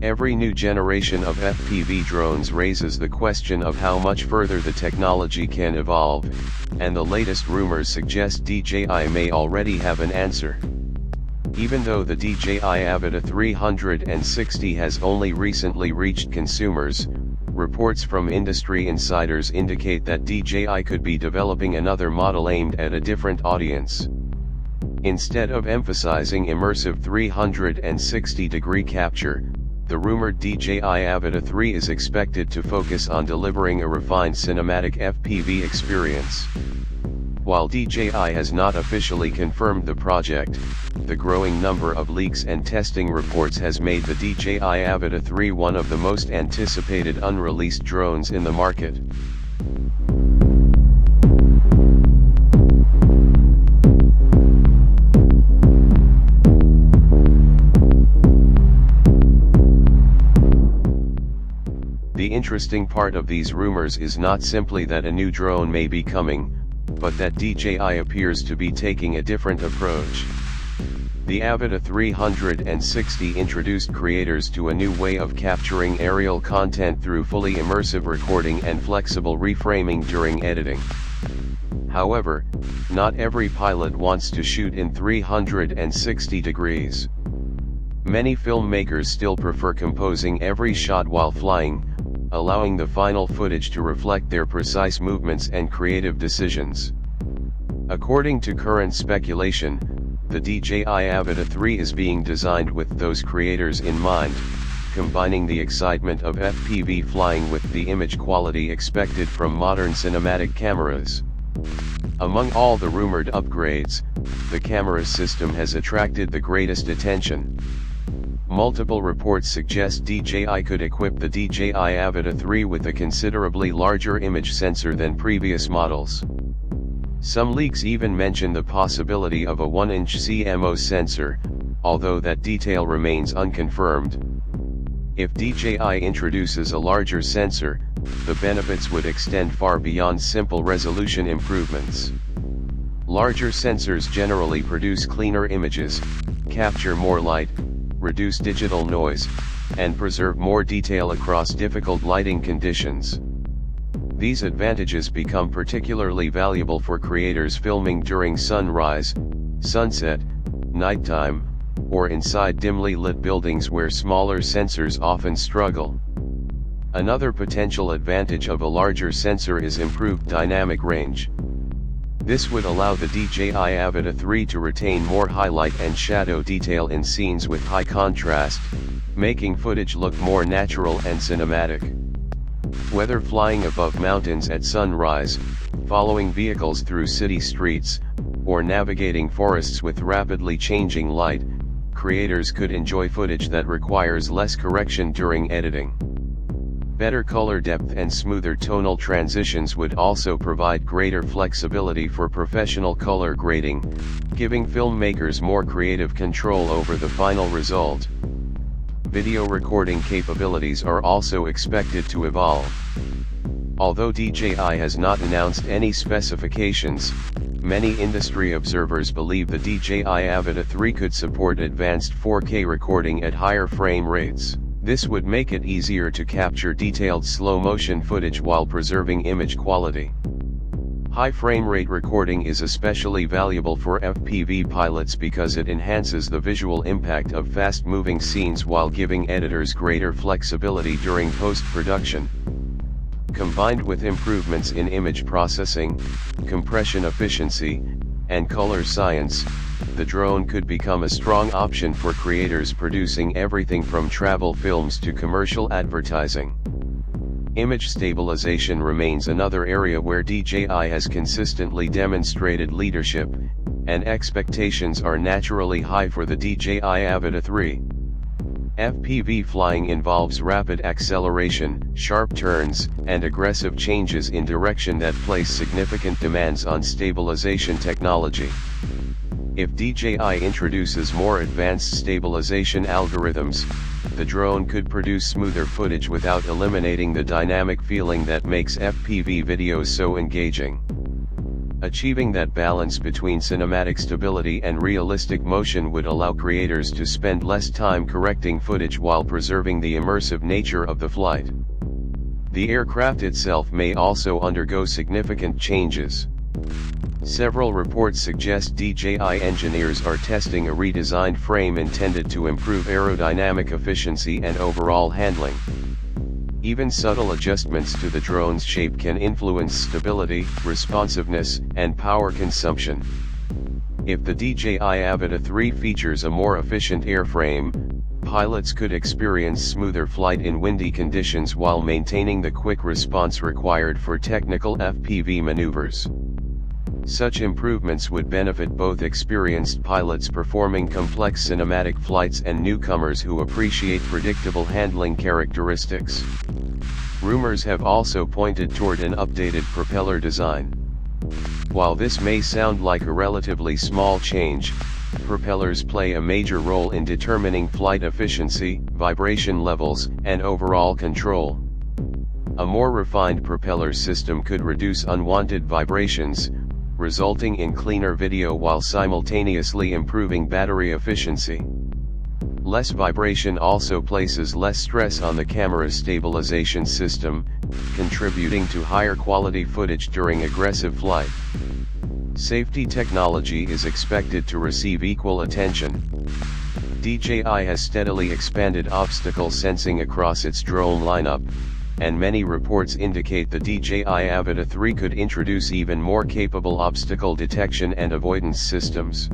Every new generation of FPV drones raises the question of how much further the technology can evolve, and the latest rumors suggest DJI may already have an answer. Even though the DJI Avata 360 has only recently reached consumers, reports from industry insiders indicate that DJI could be developing another model aimed at a different audience. Instead of emphasizing immersive 360-degree capture, the rumored DJI Avata 3 is expected to focus on delivering a refined cinematic FPV experience. While DJI has not officially confirmed the project, the growing number of leaks and testing reports has made the DJI Avata 3 one of the most anticipated unreleased drones in the market. The interesting part of these rumors is not simply that a new drone may be coming, but that DJI appears to be taking a different approach. The Avata 360 introduced creators to a new way of capturing aerial content through fully immersive recording and flexible reframing during editing. However, not every pilot wants to shoot in 360 degrees. Many filmmakers still prefer composing every shot while flying, allowing the final footage to reflect their precise movements and creative decisions. According to current speculation, the DJI Avata 3 is being designed with those creators in mind, combining the excitement of FPV flying with the image quality expected from modern cinematic cameras. Among all the rumored upgrades, the camera system has attracted the greatest attention. Multiple reports suggest DJI could equip the DJI Avata 3 with a considerably larger image sensor than previous models. Some leaks even mention the possibility of a 1-inch camo sensor, although that detail remains unconfirmed. If DJI introduces a larger sensor, the benefits would extend far beyond simple resolution improvements. Larger sensors generally produce cleaner images, capture more light, reduce digital noise, and preserve more detail across difficult lighting conditions. These advantages become particularly valuable for creators filming during sunrise, sunset, nighttime, or inside dimly lit buildings where smaller sensors often struggle. Another potential advantage of a larger sensor is improved dynamic range. This would allow the DJI Avata 3 to retain more highlight and shadow detail in scenes with high contrast, making footage look more natural and cinematic. Whether flying above mountains at sunrise, following vehicles through city streets, or navigating forests with rapidly changing light, creators could enjoy footage that requires less correction during editing. Better color depth and smoother tonal transitions would also provide greater flexibility for professional color grading, giving filmmakers more creative control over the final result. Video recording capabilities are also expected to evolve. Although DJI has not announced any specifications, many industry observers believe the DJI Avata 3 could support advanced 4K recording at higher frame rates. This would make it easier to capture detailed slow-motion footage while preserving image quality. High frame rate recording is especially valuable for FPV pilots because it enhances the visual impact of fast-moving scenes while giving editors greater flexibility during post-production. Combined with improvements in image processing, compression efficiency, and color science, the drone could become a strong option for creators producing everything from travel films to commercial advertising. Image stabilization remains another area where DJI has consistently demonstrated leadership, and expectations are naturally high for the DJI Avata 3. FPV flying involves rapid acceleration, sharp turns, and aggressive changes in direction that place significant demands on stabilization technology. If DJI introduces more advanced stabilization algorithms, the drone could produce smoother footage without eliminating the dynamic feeling that makes FPV videos so engaging. Achieving that balance between cinematic stability and realistic motion would allow creators to spend less time correcting footage while preserving the immersive nature of the flight. The aircraft itself may also undergo significant changes. Several reports suggest DJI engineers are testing a redesigned frame intended to improve aerodynamic efficiency and overall handling. Even subtle adjustments to the drone's shape can influence stability, responsiveness, and power consumption. If the DJI Avata 3 features a more efficient airframe, pilots could experience smoother flight in windy conditions while maintaining the quick response required for technical FPV maneuvers. Such improvements would benefit both experienced pilots performing complex cinematic flights and newcomers who appreciate predictable handling characteristics. Rumors have also pointed toward an updated propeller design. While this may sound like a relatively small change, propellers play a major role in determining flight efficiency, vibration levels, and overall control. A more refined propeller system could reduce unwanted vibrations, resulting in cleaner video while simultaneously improving battery efficiency. Less vibration also places less stress on the camera's stabilization system, contributing to higher quality footage during aggressive flight. Safety technology is expected to receive equal attention. DJI has steadily expanded obstacle sensing across its drone lineup, and many reports indicate the DJI Avata 3 could introduce even more capable obstacle detection and avoidance systems.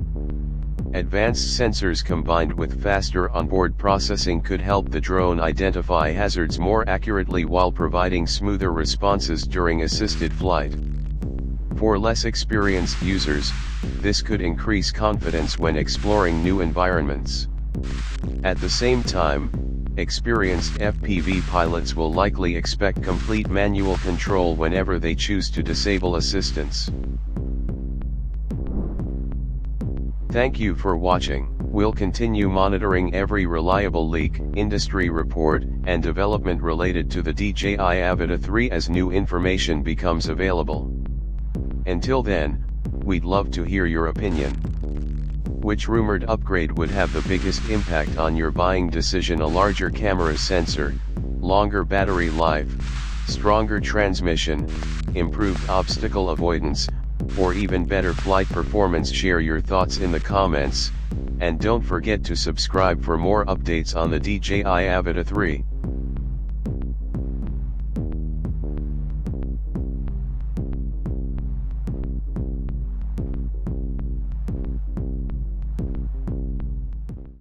Advanced sensors combined with faster onboard processing could help the drone identify hazards more accurately while providing smoother responses during assisted flight. For less experienced users, this could increase confidence when exploring new environments. At the same time, experienced FPV pilots will likely expect complete manual control whenever they choose to disable assistance. Thank you for watching. We'll continue monitoring every reliable leak, industry report, and development related to the DJI Avata 3 as new information becomes available. Until then, we'd love to hear your opinion. Which rumored upgrade would have the biggest impact on your buying decision? A larger camera sensor, longer battery life, stronger transmission, improved obstacle avoidance, or even better flight performance? Share your thoughts in the comments, and don't forget to subscribe for more updates on the DJI Avata 3.